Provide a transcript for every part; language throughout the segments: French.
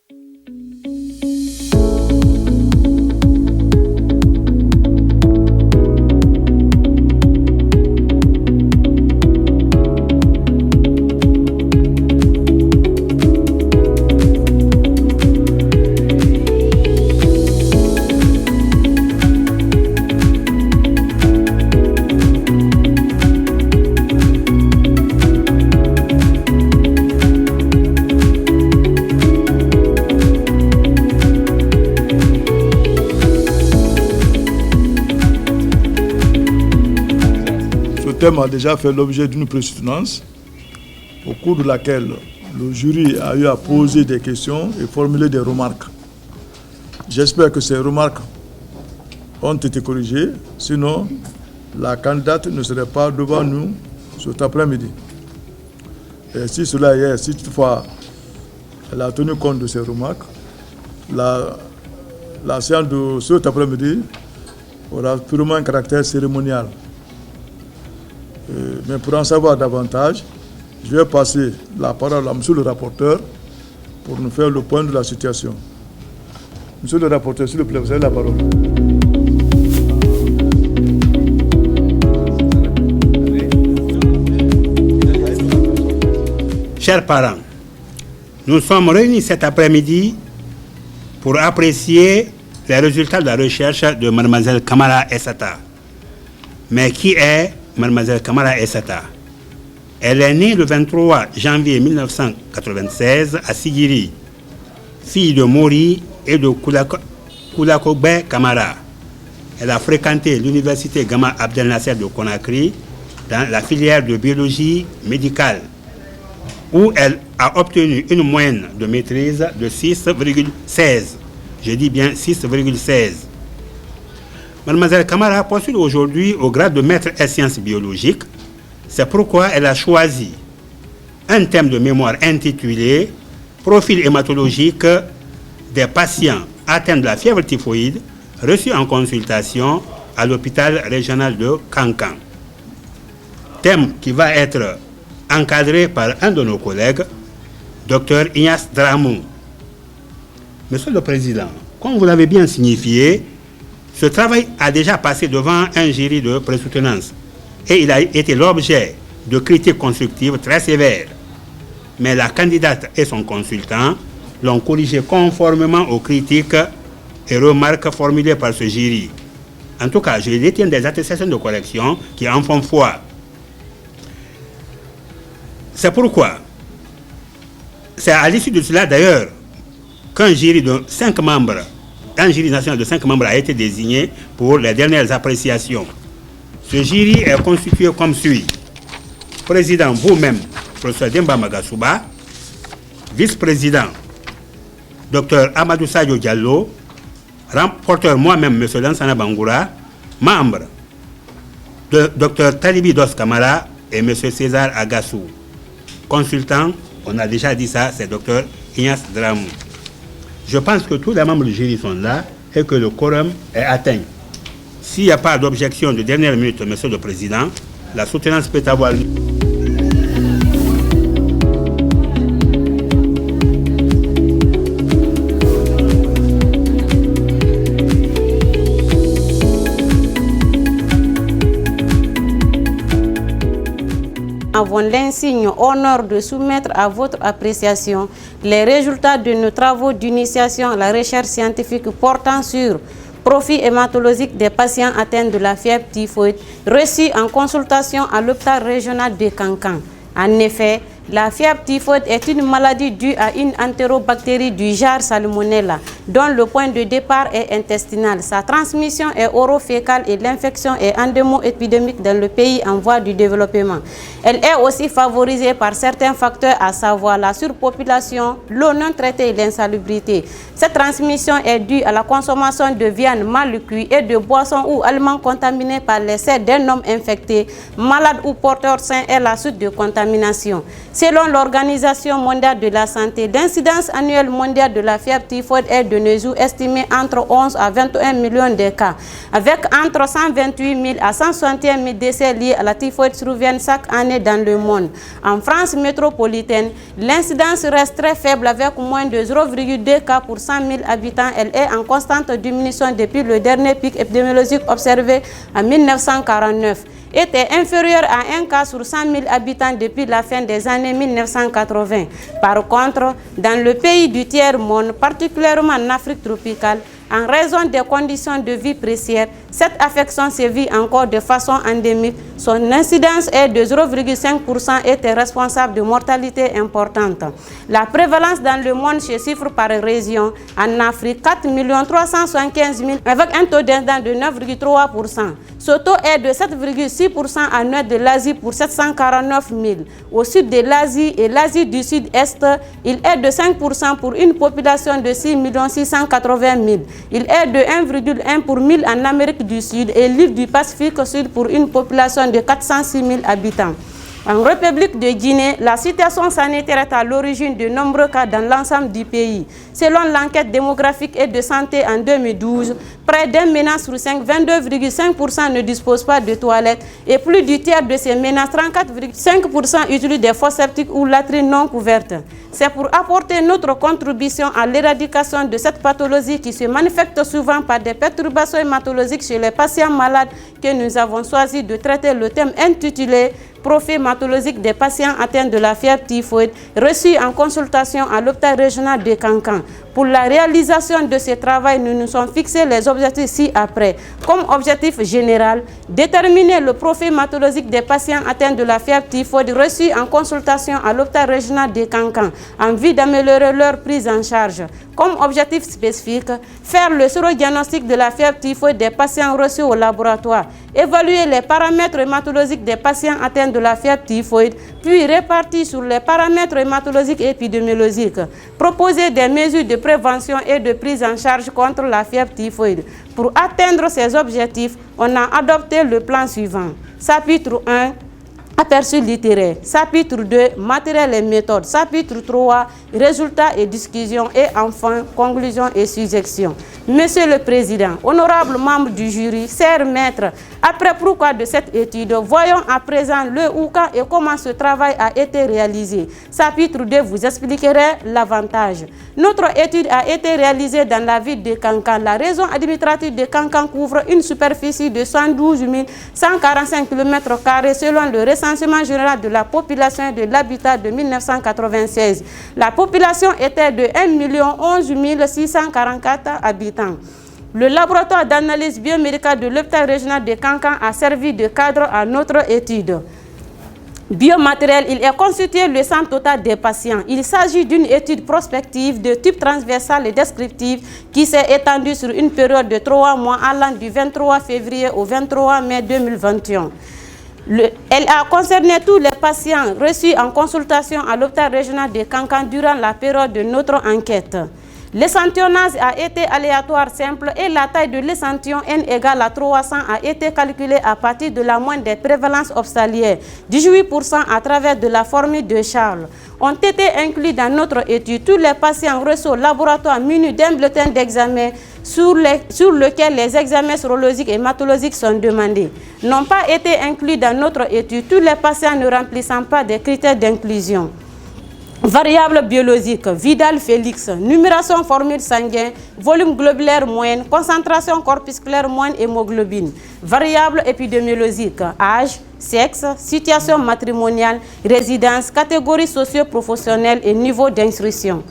Le thème a déjà fait l'objet d'une préséance au cours de laquelle le jury a eu à poser des questions et formuler des remarques. J'espère que ces remarques ont été corrigées, sinon la candidate ne serait pas devant nous cet après-midi. Et si cela y est, si toutefois elle a tenu compte de ces remarques, la séance de cet après-midi aura purement un caractère cérémonial. Mais pour en savoir davantage, je vais passer la parole à monsieur le rapporteur pour nous faire le point de la situation. Monsieur le rapporteur, s'il vous plaît, vous avez la parole. Chers parents, nous sommes réunis cet après-midi pour apprécier les résultats de la recherche de Mademoiselle Kamara Essata. Mais qui est Mademoiselle Kamara Essata? Elle est née le 23 janvier 1996 à Sigiri, fille de Mori et de Koulakobe Kamara. Elle a fréquenté l'université Gama Abdel Nasser de Conakry dans la filière de biologie médicale, où elle a obtenu une moyenne de maîtrise de 6,16. Je dis bien 6,16. Mademoiselle Kamara postule aujourd'hui au grade de maître en sciences biologiques. C'est pourquoi elle a choisi un thème de mémoire intitulé « Profil hématologique des patients atteints de la fièvre typhoïde reçus en consultation à l'hôpital régional de Kankan ». Thème qui va être encadré par un de nos collègues, Dr Ignace Dramou. Monsieur le Président, comme vous l'avez bien signifié, ce travail a déjà passé devant un jury de présoutenance et il a été l'objet de critiques constructives très sévères. Mais la candidate et son consultant l'ont corrigé conformément aux critiques et remarques formulées par ce jury. En tout cas, je détiens des attestations de correction qui en font foi. C'est pourquoi, c'est à l'issue de cela d'ailleurs qu'un jury de 5 membres, un jury national de 5 membres a été désigné pour les dernières appréciations. Ce jury est constitué comme suit. Président, vous-même, professeur Demba Magasuba. Vice-président, Dr Amadou Sadio Diallo. Rapporteur, moi-même, M. Lansana Bangoura. Membre, Dr Talibi Dos Kamara et M. César Agassou. Consultant, on a déjà dit ça, c'est Dr Ignace Dramou. Je pense que tous les membres du jury sont là et que le quorum est atteint. S'il n'y a pas d'objection de dernière minute, Monsieur le Président, la soutenance peut avoir lieu. Avons l'insigne honneur de soumettre à votre appréciation les résultats de nos travaux d'initiation à la recherche scientifique portant sur profil hématologique des patients atteints de la fièvre typhoïde reçus en consultation à l'hôpital régional de Kankan. En effet, la fièvre typhoïde est une maladie due à une entérobactérie du genre Salmonella, dont le point de départ est intestinal. Sa transmission est orofécale et l'infection est endémo-épidémique dans le pays en voie de développement. Elle est aussi favorisée par certains facteurs, à savoir la surpopulation, l'eau non traitée et l'insalubrité. Cette transmission est due à la consommation de viande mal cuite et de boissons ou aliments contaminés par les selles d'un homme infecté, malade ou porteur sain et la suite de contamination. Selon l'Organisation mondiale de la santé, l'incidence annuelle mondiale de la fièvre typhoïde est de nos jours estimée entre 11 à 21 millions de cas, avec entre 128 000 à 161 000 décès liés à la typhoïde surviennent chaque année dans le monde. En France métropolitaine, l'incidence reste très faible avec moins de 0,2 cas pour 100 000 habitants. Elle est en constante diminution depuis le dernier pic épidémiologique observé en 1949. Était inférieur à 1 cas sur 100 000 habitants depuis la fin des années 1980. Par contre, dans le pays du tiers-monde, particulièrement en Afrique tropicale, en raison des conditions de vie précaires, cette affection sévit encore de façon endémique. Son incidence est de 0,5% et est responsable de mortalité importante. La prévalence dans le monde se chiffre par région. En Afrique, 4 375 000 avec un taux d'incidence de 9,3%. Ce taux est de 7,6% en nord de l'Asie pour 749 000. Au sud de l'Asie et l'Asie du Sud-Est, il est de 5% pour une population de 6 680 000. Il est de 1,1 pour 1000 en Amérique du Sud et l'île du Pacifique Sud pour une population de 406 000 habitants. En République de Guinée, la situation sanitaire est à l'origine de nombreux cas dans l'ensemble du pays. Selon l'enquête démographique et de santé en 2012, près d'un ménage sur 5, 22,5% ne dispose pas de toilettes et plus du tiers de ces ménages, 34,5% utilisent des fosses septiques ou latrines non couvertes. C'est pour apporter notre contribution à l'éradication de cette pathologie qui se manifeste souvent par des perturbations hématologiques chez les patients malades que nous avons choisi de traiter le thème intitulé Profil hématologique des patients atteints de la fièvre typhoïde, reçu en consultation à l'hôpital régional de Kankan. Pour la réalisation de ce travail, nous nous sommes fixés les objectifs ci-après. Comme objectif général, déterminer le profil hématologique des patients atteints de la fièvre typhoïde reçus en consultation à l'hôpital régional de Kankan, en vue d'améliorer leur prise en charge. Comme objectif spécifique, faire le sérodiagnostic de la fièvre typhoïde des patients reçus au laboratoire, évaluer les paramètres hématologiques des patients atteints de la fièvre typhoïde, puis répartir sur les paramètres hématologiques et épidémiologiques, proposer des mesures de prévention et de prise en charge contre la fièvre typhoïde. Pour atteindre ces objectifs, on a adopté le plan suivant. Chapitre 1, aperçu littéraire. Chapitre 2, matériel et méthode. Chapitre 3, résultats et discussions. Et enfin, conclusion et suggestions. Monsieur le Président, honorables membres du jury, chers maîtres, après pourquoi de cette étude, voyons à présent le où, quand et comment ce travail a été réalisé. Chapitre 2 vous expliquerai l'avantage. Notre étude a été réalisée dans la ville de Kankan. La région administrative de Kankan couvre une superficie de 112 145 km² selon le recensement général de la population et de l'habitat de 1996. La population était de 1 011 644 habitants. Le laboratoire d'analyse biomédicale de l'hôpital régional de Kankan a servi de cadre à notre étude. Biomatériel, il est constitué le centre total des patients. Il s'agit d'une étude prospective de type transversal et descriptive qui s'est étendue sur une période de 3 mois allant du 23 février au 23 mai 2021. Elle a concerné tous les patients reçus en consultation à l'hôpital régional de Kankan durant la période de notre enquête. L'échantillonnage a été aléatoire simple et la taille de l'échantillon N égale à 300 a été calculée à partir de la moyenne des prévalences hospitalières, 18% à travers de la formule de Charles. Ont été inclus dans notre étude tous les patients reçus au laboratoire munis d'un bulletin d'examen sur lequel les examens sérologiques et hématologiques sont demandés. N'ont pas été inclus dans notre étude tous les patients ne remplissant pas des critères d'inclusion. Variables biologiques, Vidal Félix, numération formule sanguine, volume globulaire moyenne, concentration corpusculaire moyenne, hémoglobine. Variables épidémiologiques, âge, sexe, situation matrimoniale, résidence, catégorie socio-professionnelle et niveau d'instruction.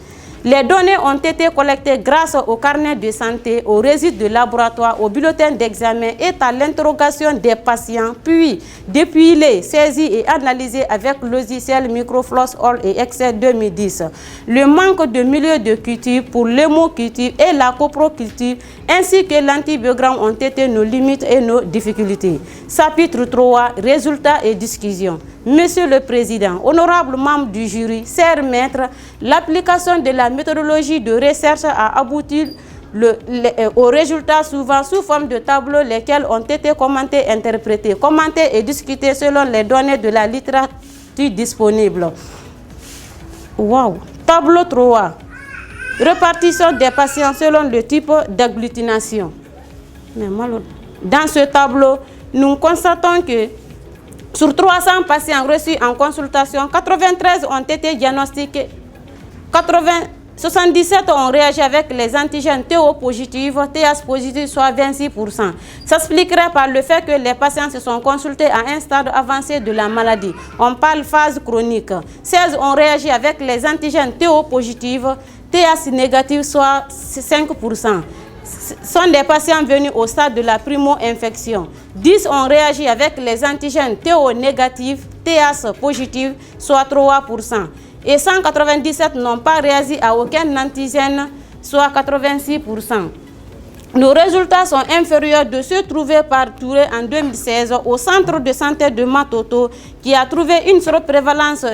Les données ont été collectées grâce au carnet de santé, aux résultats de laboratoire, au bulletin d'examen et à l'interrogation des patients, puis dépilés, saisis et analysés avec le logiciel Microfloss All et Excel 2010. Le manque de milieu de culture pour l'hémoculture et la coproculture, ainsi que l'antibiogramme ont été nos limites et nos difficultés. Chapitre 3, résultats et discussions. Monsieur le Président, honorables membres du jury, chers maîtres, l'application de la méthodologie de recherche a abouti aux résultats souvent sous forme de tableaux, lesquels ont été commentés, interprétés, commentés et discutés selon les données de la littérature disponible. Wow. Tableau 3. Répartition des patients selon le type d'agglutination. Dans ce tableau, nous constatons que sur 300 patients reçus en consultation, 93 ont été diagnostiqués, 77 ont réagi avec les antigènes TO positifs, TH positifs, soit 26%. Ça s'expliquerait par le fait que les patients se sont consultés à un stade avancé de la maladie. On parle phase chronique. 16 ont réagi avec les antigènes TO positifs, TH négatifs, soit 5%. Sont des patients venus au stade de la primo-infection. 10 ont réagi avec les antigènes TO négatifs, TH positifs, soit 3%. Et 197 n'ont pas réagi à aucun antigène, soit 86%. Nos résultats sont inférieurs de ceux trouvés par Touré en 2016 au centre de santé de Matoto, qui a trouvé une surprévalence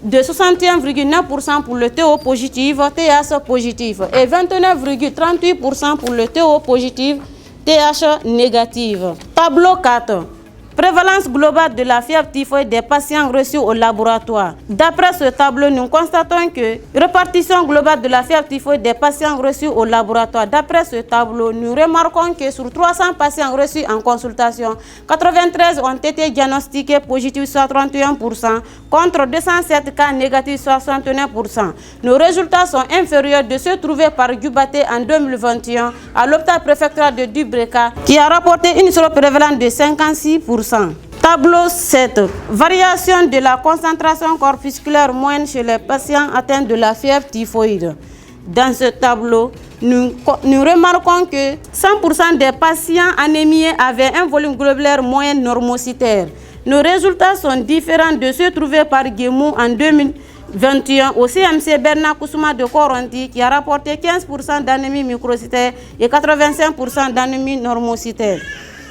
de 61,9% pour le TO positif, TH positif et 29,38% pour le TO positif, TH négatif. Tableau 4. Prévalence globale de la fièvre typhoïde des patients reçus au laboratoire. D'après ce tableau, nous constatons que répartition globale de la fièvre typhoïde des patients reçus au laboratoire. D'après ce tableau, nous remarquons que sur 300 patients reçus en consultation, 93 ont été diagnostiqués positifs, soit 31%, contre 207 cas négatifs, soit 69%. Nos résultats sont inférieurs de ceux trouvés par Gubaté en 2021 à l'hôpital préfectoral de Dubreka, qui a rapporté une surprévalence de 56%. Tableau 7. Variation de la concentration corpusculaire moyenne chez les patients atteints de la fièvre typhoïde. Dans ce tableau, nous remarquons que 100% des patients anémiés avaient un volume globulaire moyen normocytaire. Nos résultats sont différents de ceux trouvés par Guémou en 2021 au CMC Bernard Koussouma de Coronti, qui a rapporté 15% d'anémie microcytaire et 85% d'anémie normocytaire.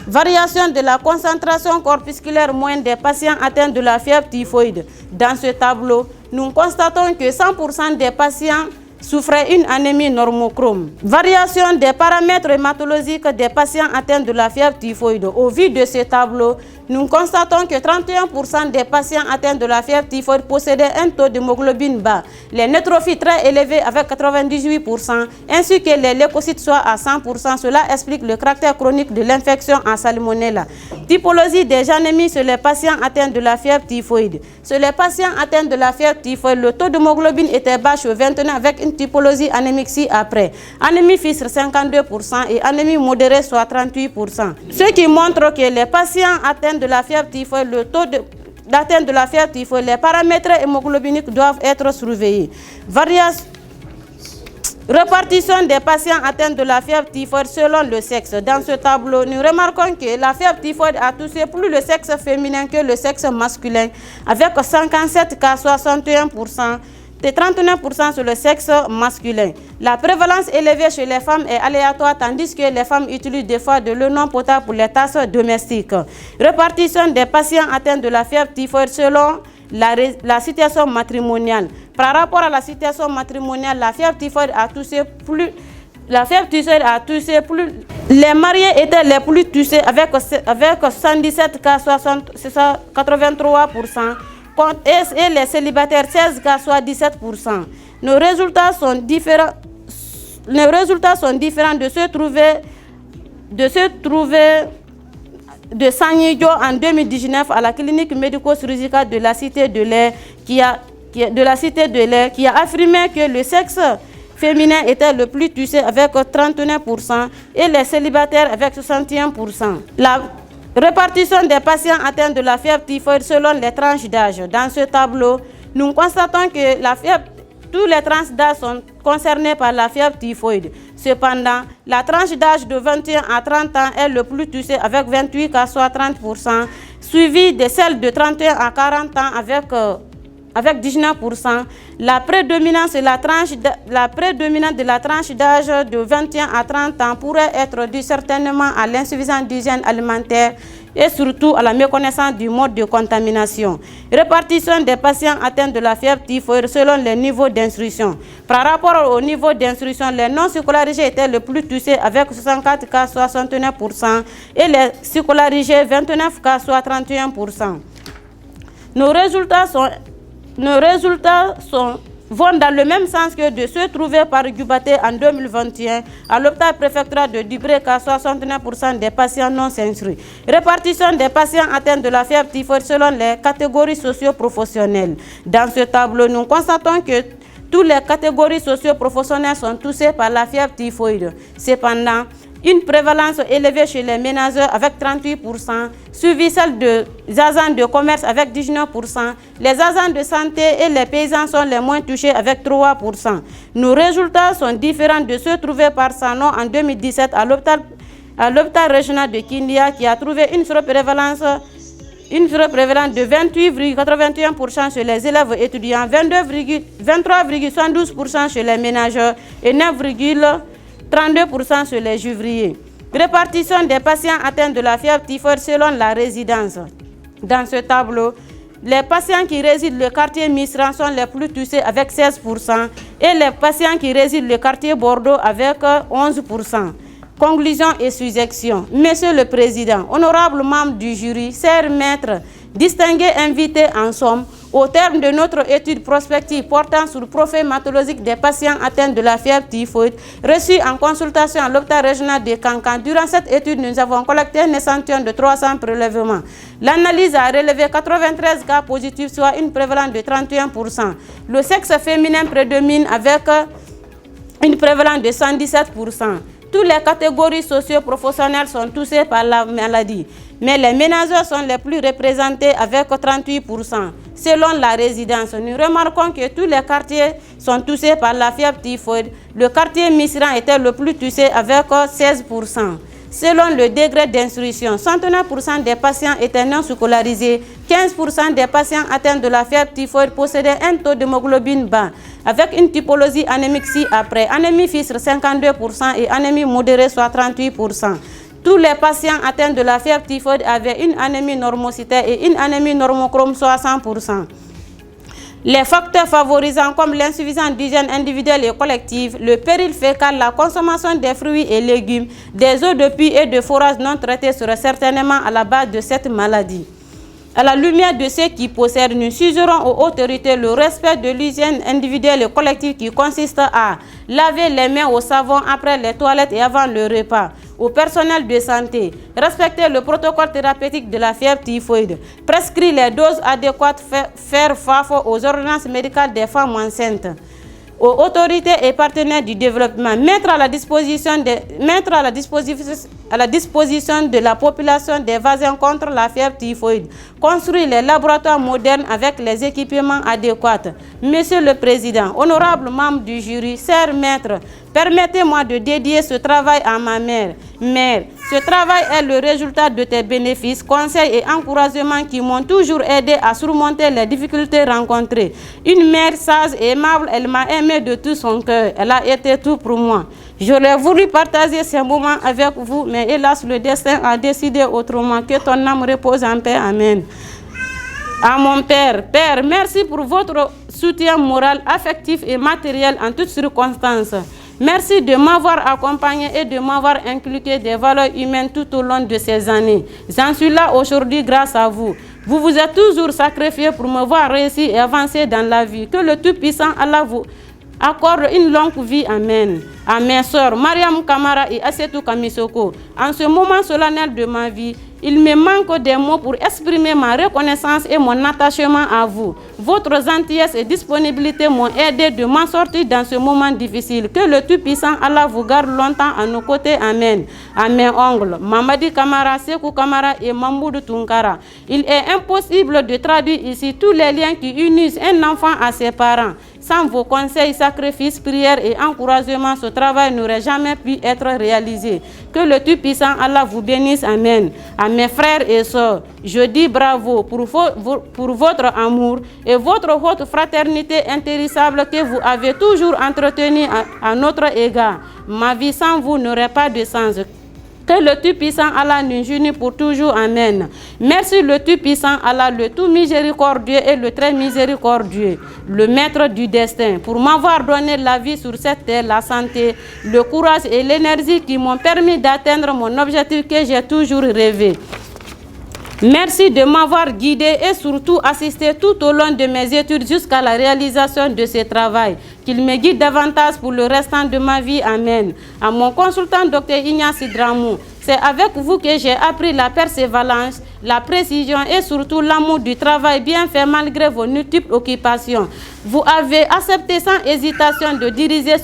Variation de la concentration corpusculaire moyenne des patients atteints de la fièvre typhoïde. Dans ce tableau, nous constatons que 100% des patients souffraient une anémie normochrome. Variation des paramètres hématologiques des patients atteints de la fièvre typhoïde. Au vu de ce tableau, nous constatons que 31% des patients atteints de la fièvre typhoïde possédaient un taux d'hémoglobine bas, les neutrophiles très élevés avec 98%, ainsi que les leucocytes soit à 100%. Cela explique le caractère chronique de l'infection en salmonella. Typologie des anémies chez les patients atteints de la fièvre typhoïde. Chez les patients atteints de la fièvre typhoïde, le taux d'hémoglobine était bas chez 29 avec une typologie anémique ci-après. Anémie FISR 52% et anémie modérée soit 38%. Ce qui montre que les patients atteints de la fièvre typhoïde, le taux d'atteinte de la fièvre typhoïde, les paramètres hémoglobiniques doivent être surveillés. Répartition des patients atteints de la fièvre typhoïde selon le sexe. Dans ce tableau, nous remarquons que la fièvre typhoïde a touché plus le sexe féminin que le sexe masculin, avec 57 cas, 61%. de 39% sur le sexe masculin. La prévalence élevée chez les femmes est aléatoire, tandis que les femmes utilisent des fois de l'eau non potable pour les tâches domestiques. Répartition des patients atteints de la fièvre typhoïde selon la situation matrimoniale. Par rapport à la situation matrimoniale, la fièvre typhoïde a touché plus. Les mariés étaient les plus touchés avec 117 cas, 83%. Et les célibataires 16 cas, soit 17%. Nos résultats sont différents de ceux trouvés de Sanidjo en 2019 à la clinique médico-chirurgicale de la Cité de l'Air qui a affirmé que le sexe féminin était le plus touché avec 39% et les célibataires avec 61%. La répartition des patients atteints de la fièvre typhoïde selon les tranches d'âge. Dans ce tableau, nous constatons que tous les tranches d'âge sont concernés par la fièvre typhoïde. Cependant, la tranche d'âge de 21 à 30 ans est le plus touchée avec 28 cas, soit 30%, suivi de celle de 31 à 40 ans avec 19%. La prédominance de la tranche d'âge de 21 à 30 ans pourrait être due certainement à l'insuffisance d'hygiène alimentaire et surtout à la méconnaissance du mode de contamination. Répartition des patients atteints de la fièvre typhoïde selon les niveaux d'instruction. Par rapport au niveau d'instruction, les non scolarisés étaient le plus touchés avec 64 cas, soit 69%, et les scolarisés 29 cas, soit 31%. Nos résultats sont nos résultats vont dans le même sens que de ceux trouvés par Gubaté en 2021 à l'hôpital préfectoral de Dubreuil, 69% des patients non instruits. Répartition des patients atteints de la fièvre typhoïde selon les catégories socio-professionnelles. Dans ce tableau, nous constatons que toutes les catégories socio-professionnelles sont touchées par la fièvre typhoïde. Cependant, une prévalence élevée chez les ménageurs avec 38%, suivi celle des agents de commerce avec 19%. Les agents de santé et les paysans sont les moins touchés avec 3%. Nos résultats sont différents de ceux trouvés par Sano en 2017 à l'hôpital régional de Kindia qui a trouvé une surprévalence de 28,81% chez les élèves étudiants, 23,72% chez les ménageurs et 9,32% chez les juvriers. Répartition des patients atteints de la fièvre typhoïde selon la résidence. Dans ce tableau, les patients qui résident le quartier Misran sont les plus touchés avec 16% et les patients qui résident le quartier Bordeaux avec 11%. Conclusion et suggestion. Monsieur le Président, honorables membres du jury, chers maîtres, distingués invités en somme, au terme de notre étude prospective portant sur le profil hématologique des patients atteints de la fièvre typhoïde, reçue en consultation à l'hôpital régional de Kankan. Durant cette étude, nous avons collecté un échantillon de 300 prélèvements. L'analyse a relevé 93 cas positifs, soit une prévalence de 31%. Le sexe féminin prédomine avec une prévalence de 117%. Toutes les catégories socio-professionnelles sont touchées par la maladie, mais les ménageurs sont les plus représentés avec 38%. Selon la résidence, nous remarquons que tous les quartiers sont touchés par la fièvre typhoïde. Le quartier Misran était le plus touché avec 16%. Selon le degré d'instruction, 69% des patients étaient non scolarisés, 15% des patients atteints de la fièvre typhoïde possédaient un taux d'hémoglobine bas, avec une typologie anémique ci-après, anémie FISR 52% et anémie modérée soit 38%. Tous les patients atteints de la fièvre typhoïde avaient une anémie normocytaire et une anémie normochrome soit 100%. Les facteurs favorisants comme l'insuffisance d'hygiène individuelle et collective, le péril fécal, la consommation des fruits et légumes, des eaux de puits et de forages non traités seraient certainement à la base de cette maladie. À la lumière de ceux qui possèdent, nous suggérons aux autorités le respect de l'hygiène individuelle et collective qui consiste à laver les mains au savon après les toilettes et avant le repas. Au personnel de santé, respecter le protocole thérapeutique de la fièvre typhoïde, prescrire les doses adéquates, faire face aux ordonnances médicales des femmes enceintes. Aux autorités et partenaires du développement, mettre à la disposition de la population des vaccins contre la fièvre typhoïde, construire les laboratoires modernes avec les équipements adéquats. Monsieur le Président, honorables membres du jury, chers maîtres, permettez-moi de dédier ce travail à ma mère. Mère, ce travail est le résultat de tes bénéfices, conseils et encouragements qui m'ont toujours aidé à surmonter les difficultés rencontrées. Une mère sage et aimable, elle m'a aimé de tout son cœur. Elle a été tout pour moi. J'aurais voulu partager ces moments avec vous, mais hélas, le destin a décidé autrement. Que ton âme repose en paix. Amen. À mon Père, Père, merci pour votre soutien moral, affectif et matériel en toutes circonstances. Merci de m'avoir accompagné et de m'avoir inculqué des valeurs humaines tout au long de ces années. J'en suis là aujourd'hui grâce à vous. Vous vous êtes toujours sacrifié pour me voir réussir et avancer dans la vie. Que le Tout-Puissant Allah vous accorde une longue vie. Amen. À mes sœurs Mariam Kamara et Assetou Kamisoko, en ce moment solennel de ma vie, il me manque des mots pour exprimer ma reconnaissance et mon attachement à vous. Votre gentillesse et disponibilité m'ont aidé de m'en sortir dans ce moment difficile. Que le Tout-Puissant Allah vous garde longtemps à nos côtés. Amen. À mes oncles, Mamadi Kamara, Sekou Kamara et Mamoudou Tunkara, il est impossible de traduire ici tous les liens qui unissent un enfant à ses parents. Sans vos conseils, sacrifices, prières et encouragements, ce travail n'aurait jamais pu être réalisé. Que le Tout-Puissant Allah vous bénisse. Amen. À mes frères et sœurs, je dis bravo pour votre amour et votre haute fraternité intéressable que vous avez toujours entretenue à notre égard. Ma vie sans vous n'aurait pas de sens. Que le Tout-Puissant Allah nous unisse pour toujours. Amen. Merci le Tout-Puissant Allah, le tout miséricordieux et le très miséricordieux, le maître du destin, pour m'avoir donné la vie sur cette terre, la santé, le courage et l'énergie qui m'ont permis d'atteindre mon objectif que j'ai toujours rêvé. Merci de m'avoir guidé et surtout assisté tout au long de mes études jusqu'à la réalisation de ce travail. Qu'il me guide davantage pour le restant de ma vie. Amen. À mon consultant Dr Ignace Dramou, c'est avec vous que j'ai appris la persévérance, la précision et surtout l'amour du travail bien fait malgré vos multiples occupations. Vous avez accepté sans hésitation de diriger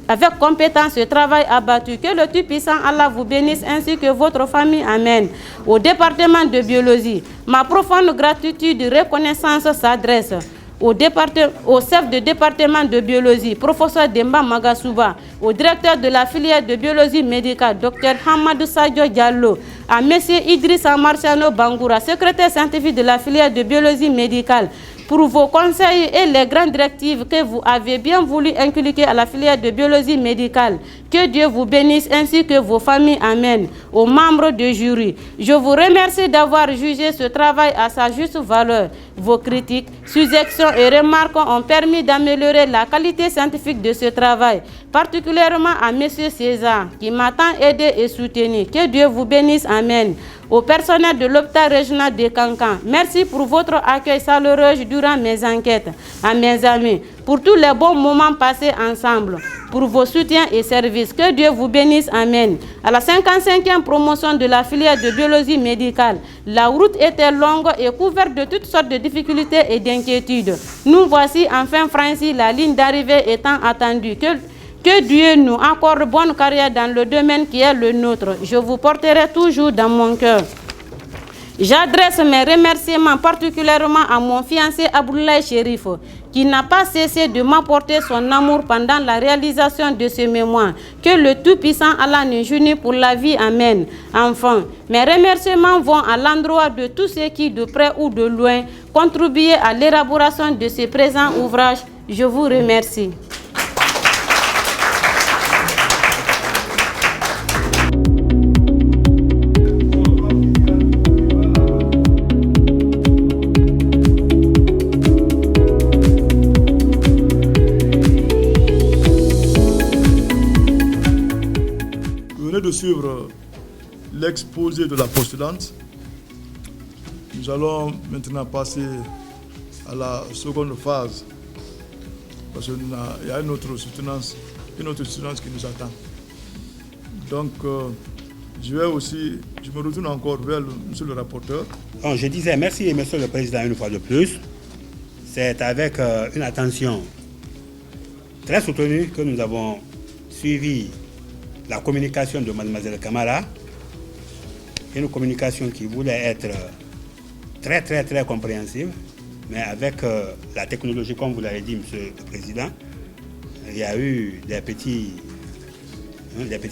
avec compétence ce travail abattu. Que le Tout-Puissant Allah vous bénisse ainsi que votre famille. Amen. Au département de biologie, ma profonde gratitude et reconnaissance s'adresse au chef de département de biologie, professeur Demba Magasuba, au directeur de la filière de biologie médicale, Dr Hamadou Sadio Diallo, à M. Idrissa Marciano Bangoura, secrétaire scientifique de la filière de biologie médicale, pour vos conseils et les grandes directives que vous avez bien voulu inculquer à la filière de biologie médicale. Que Dieu vous bénisse ainsi que vos familles. Amen. Aux membres du jury, je vous remercie d'avoir jugé ce travail à sa juste valeur. Vos critiques, suggestions et remarques ont permis d'améliorer la qualité scientifique de ce travail, particulièrement à M. César, qui m'a tant aidé et soutenu. Que Dieu vous bénisse. Amen. Au personnel de l'hôpital régional de Kankan, merci pour votre accueil chaleureux durant mes enquêtes. À mes amis, pour tous les bons moments passés ensemble, pour vos soutiens et services. Que Dieu vous bénisse. Amen. À la 55e promotion de la filière de biologie médicale, la route était longue et couverte de toutes sortes de difficultés et d'inquiétudes. Nous voici enfin franchis, la ligne d'arrivée étant attendue. Que Dieu nous accorde bonne carrière dans le domaine qui est le nôtre. Je vous porterai toujours dans mon cœur. J'adresse mes remerciements particulièrement à mon fiancé Abdoulaye Chérif, qui n'a pas cessé de m'apporter son amour pendant la réalisation de ce mémoire. Que le Tout-Puissant Allah nous unisse pour la vie. Amen. Enfin, mes remerciements vont à l'endroit de tous ceux qui, de près ou de loin, contribuaient à l'élaboration de ce présent ouvrage. Je vous remercie. De suivre l'exposé de la postulante. Nous allons maintenant passer à la seconde phase parce qu'il y a une autre soutenance qui nous attend. Donc, je me retourne encore vers monsieur le rapporteur. Bon, je disais merci, monsieur le président, une fois de plus. C'est avec une attention très soutenue que nous avons suivi la communication de Mademoiselle Camara, une communication qui voulait être très compréhensive, mais avec la technologie, comme vous l'avez dit, Monsieur le Président, il y a eu des petits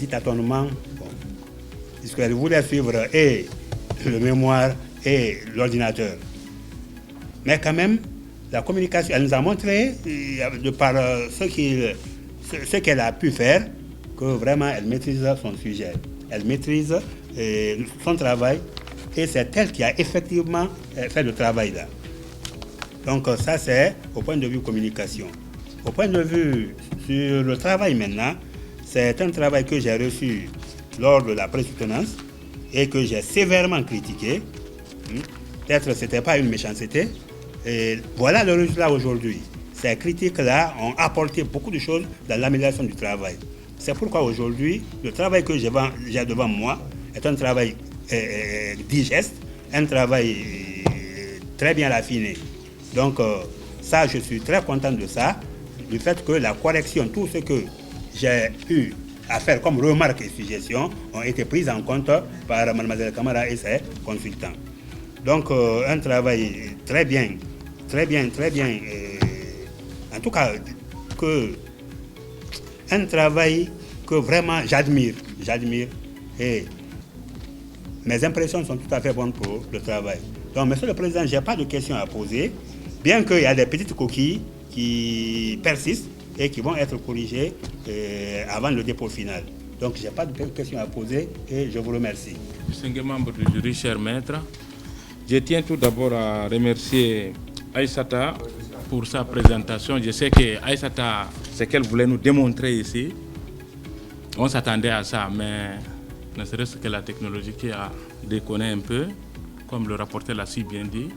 tâtonnements, puisqu'elle voulait suivre et le mémoire et l'ordinateur. Mais quand même, la communication, elle nous a montré, de par ce qu'elle a pu faire, que vraiment elle maîtrise son sujet, elle maîtrise son travail et c'est elle qui a effectivement fait le travail là. Donc ça c'est au point de vue communication. Au point de vue sur le travail maintenant, c'est un travail que j'ai reçu lors de la présoutenance et que j'ai sévèrement critiqué. Peut-être que ce n'était pas une méchanceté. Et voilà le résultat aujourd'hui. Ces critiques-là ont apporté beaucoup de choses dans l'amélioration du travail. C'est pourquoi aujourd'hui, le travail que j'ai devant moi est un travail digeste, un travail très bien raffiné. Donc ça, je suis très content de ça, du fait que la correction, tout ce que j'ai eu à faire comme remarques et suggestions ont été prises en compte par Mademoiselle Camara et ses consultants. Donc un travail très bien, en tout cas, un travail que vraiment j'admire et mes impressions sont tout à fait bonnes pour le travail. Donc, Monsieur le Président, je n'ai pas de questions à poser, bien qu'il y a des petites coquilles qui persistent et qui vont être corrigées avant le dépôt final. Donc, je n'ai pas de questions à poser et je vous remercie. Distingués membres du jury, chers maîtres, je tiens tout d'abord à remercier Aïssata pour sa présentation. Je sais que Aïssata, ce qu'elle voulait nous démontrer ici, on s'attendait à ça, mais ne serait-ce que la technologie qui a déconné un peu. comme le rapporteur l'a si bien dit.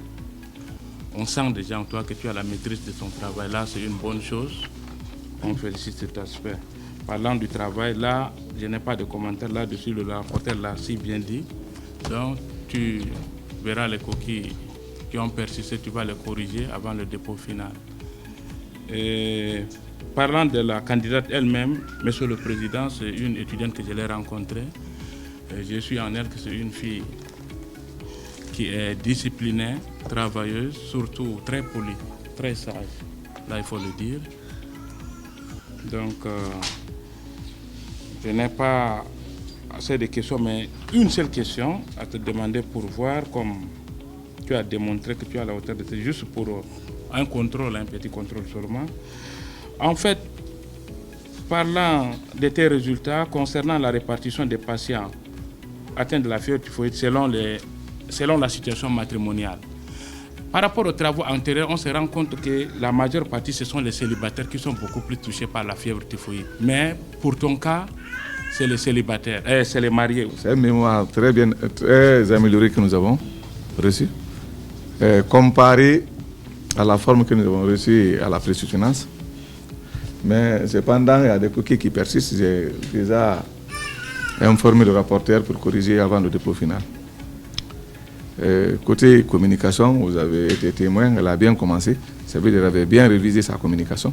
On sent déjà en toi que tu as la maîtrise de ton travail. Là, c'est une bonne chose. On félicite cet aspect. Parlant du travail, là, je n'ai pas de commentaire là-dessus. Le rapporteur l'a si bien dit. Donc, tu verras les coquilles qui ont persisté, tu vas les corriger avant le dépôt final. Et parlant de la candidate elle-même, Monsieur le Président, c'est une étudiante que je l'ai rencontrée. Et je suis en elle que c'est une fille qui est disciplinée, travailleuse, surtout très polie, très sage. Là, il faut le dire. Donc, je n'ai pas assez de questions, mais une seule question à te demander pour voir comme tu as démontré que tu as la hauteur de tes, juste pour un contrôle, un petit contrôle seulement. En fait, parlant de tes résultats concernant la répartition des patients atteints de la fièvre typhoïde selon la situation matrimoniale. Par rapport aux travaux antérieurs, on se rend compte que la majeure partie, ce sont les célibataires qui sont beaucoup plus touchés par la fièvre typhoïde. Mais pour ton cas, c'est les célibataires, c'est les mariés. C'est un mémoire très amélioré que nous avons reçu. Comparé à la forme que nous avons reçue à la pré-soutenance. Mais cependant, il y a des coquilles qui persistent. J'ai déjà informé le rapporteur pour corriger avant le dépôt final. Côté communication, vous avez été témoin, elle a bien commencé. Ça veut dire qu'elle avait bien révisé sa communication.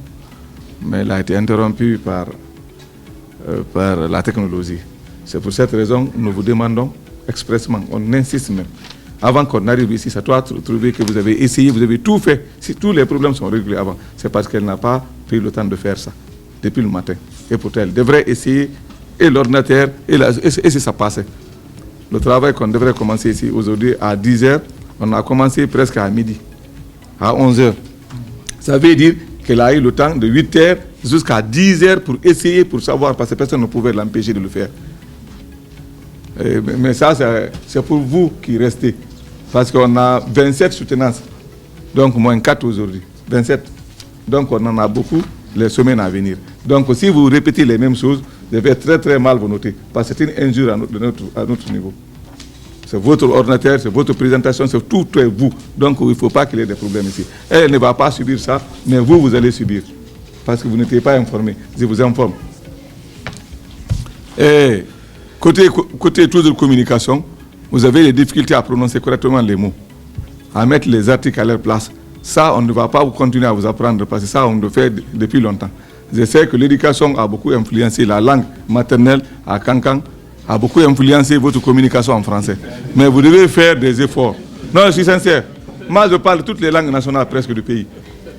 Mais elle a été interrompue par la technologie. C'est pour cette raison que nous vous demandons expressément, on insiste même, avant qu'on arrive ici, c'est toi de trouver que vous avez essayé, vous avez tout fait. Si tous les problèmes sont réglés avant, c'est parce qu'elle n'a pas pris le temps de faire ça depuis le matin. Et pourtant, elle devrait essayer, et l'ordinateur, et si ça passait. Le travail qu'on devrait commencer ici aujourd'hui à 10h, on a commencé presque à midi, à 11h. Ça veut dire qu'elle a eu le temps de 8h jusqu'à 10h pour essayer, pour savoir, parce que personne ne pouvait l'empêcher de le faire. Mais ça, c'est pour vous qui restez. Parce qu'on a 27 soutenances, donc moins 4 aujourd'hui. 27. Donc on en a beaucoup les semaines à venir. Donc si vous répétez les mêmes choses, vous devez très très mal vous noter. Parce que c'est une injure à notre niveau. C'est votre ordinateur, c'est votre présentation, c'est tout est vous. Donc il ne faut pas qu'il y ait des problèmes ici. Elle ne va pas subir ça, mais vous allez subir. Parce que vous n'étiez pas informé. Je vous informe. Et côté toujours communication, vous avez des difficultés à prononcer correctement les mots, à mettre les articles à leur place. Ça, on ne va pas continuer à vous apprendre parce que ça, on le fait depuis longtemps. Je sais que l'éducation a beaucoup influencé la langue maternelle à Kankan, a beaucoup influencé votre communication en français. Mais vous devez faire des efforts. Non, je suis sincère. Moi, je parle toutes les langues nationales presque du pays.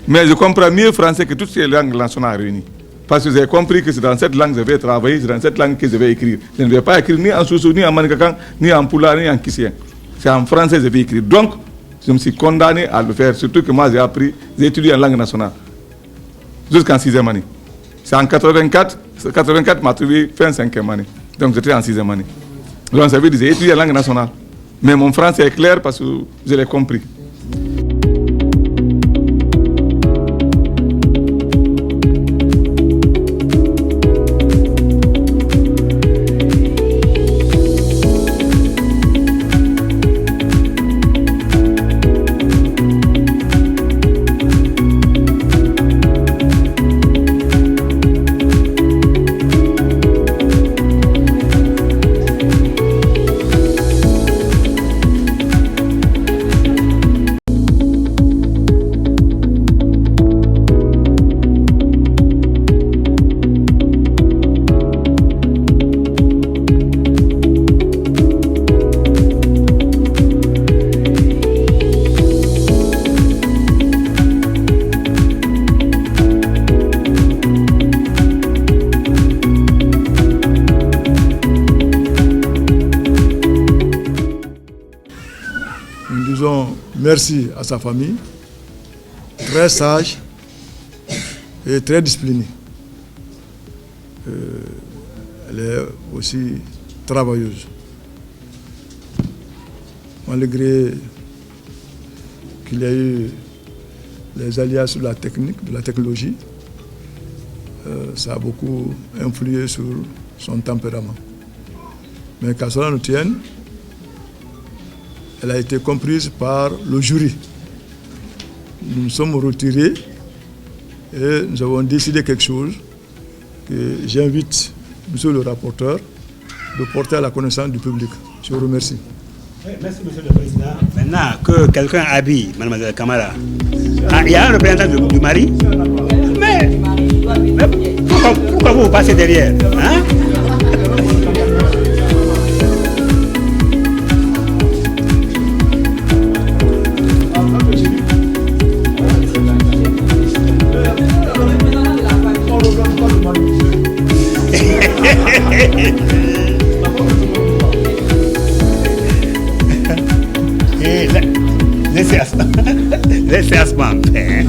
Mais je comprends mieux français que toutes les langues nationales réunies. Parce que j'ai compris que c'est dans cette langue que je vais travailler, c'est dans cette langue que je vais écrire. Je ne vais pas écrire ni en Soussou, ni en Manikakan, ni en Poula, ni en Kissien. C'est en français que je vais écrire. Donc, je me suis condamné à le faire. Surtout que moi, j'ai étudié en langue nationale. Jusqu'en 6e année. C'est en 84 m'a trouvé fin 5e année. Donc, j'étais en 6e année. Donc, ça veut dire que j'ai étudié en langue nationale. Mais mon français est clair parce que je l'ai compris. Merci à sa famille, très sage et très disciplinée. Elle est aussi travailleuse. Malgré qu'il y a eu les alliés sur la technique, de la technologie, ça a beaucoup influé sur son tempérament. Mais qu'à cela nous tienne, elle a été comprise par le jury. Nous nous sommes retirés et nous avons décidé quelque chose que j'invite monsieur le rapporteur de porter à la connaissance du public. Je vous remercie. Merci, monsieur le président. Maintenant que quelqu'un habille mademoiselle Camara, il y a un représentant du mari, mais pourquoi vous passez derrière, hein? Laissez Asma en paix.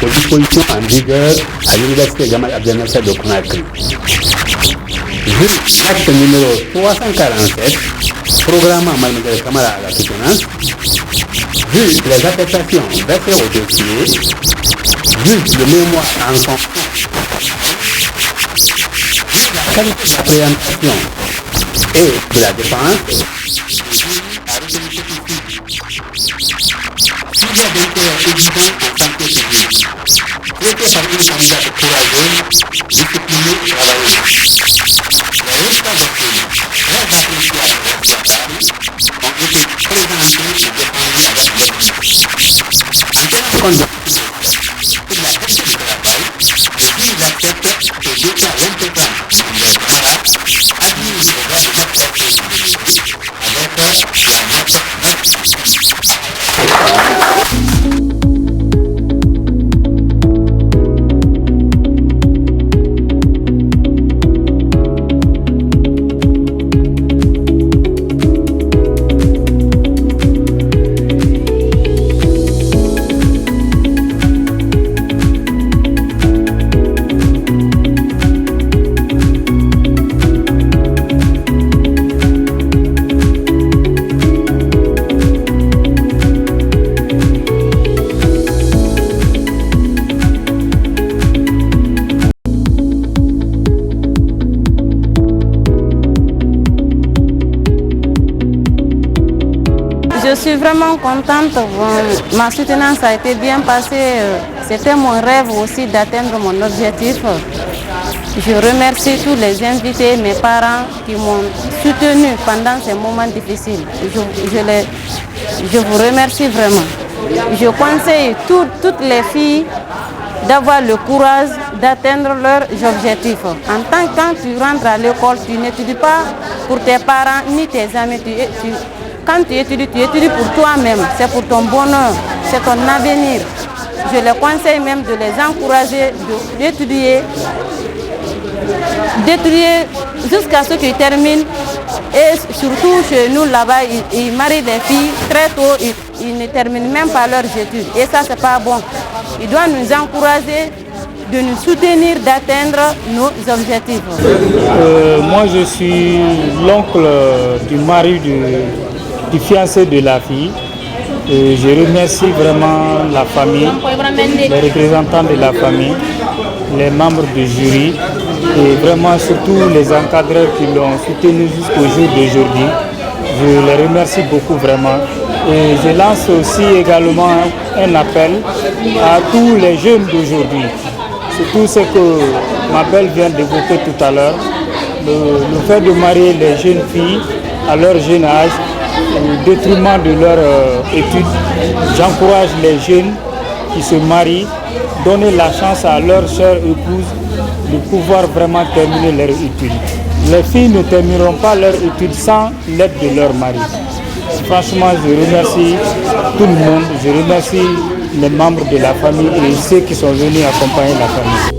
Aux dispositions en vigueur à l'université Gamal Abdel Nasser de Conakry. Vu l'acte numéro 347, programmant Mademoiselle Camara à la soutenance, vu les attestations versées au dossier, vu le mémoire en fonction de la qualité de la présentation et de la défense, il y a des intérêts évidents en santé publique, traité par une candidate courageuse, disciplinée et travailleuse. Les résultats obtenus, très appréciés à nos responsables, ont été présentés et défendus avec mérite. En tenant compte de la gestion du travail, les juges acceptent que d'état l'impétrance de leur Camara admise les droits de l'apporter avec la note 9. Je suis vraiment contente. Ma soutenance a été bien passée. C'était mon rêve aussi d'atteindre mon objectif. Je remercie tous les invités, mes parents qui m'ont soutenu pendant ces moments difficiles. Je vous remercie vraiment. Je conseille toutes les filles d'avoir le courage d'atteindre leurs objectifs. En tant que quand tu rentres à l'école, tu n'étudies pas pour tes parents ni tes amis. Quand tu étudies pour toi-même. C'est pour ton bonheur, c'est ton avenir. Je les conseille même de les encourager d'étudier jusqu'à ce qu'ils terminent. Et surtout chez nous là-bas, ils marient des filles très tôt, ils ne terminent même pas leurs études. Et ça, c'est pas bon. Ils doivent nous encourager, de nous soutenir, d'atteindre nos objectifs. Moi, je suis l'oncle du mari du fiancé de la fille. Et je remercie vraiment la famille, les représentants de la famille, les membres du jury et vraiment surtout les encadreurs qui l'ont soutenu jusqu'au jour d'aujourd'hui. Je les remercie beaucoup vraiment. Et je lance aussi également un appel à tous les jeunes d'aujourd'hui. Surtout ce que ma belle vient d'évoquer tout à l'heure, le fait de marier les jeunes filles à leur jeune âge, au détriment de leurs études. J'encourage les jeunes qui se marient, donner la chance à leur chère épouse de pouvoir vraiment terminer leurs études. Les filles ne termineront pas leurs études sans l'aide de leur mari. Franchement, je remercie tout le monde, je remercie les membres de la famille et ceux qui sont venus accompagner la famille.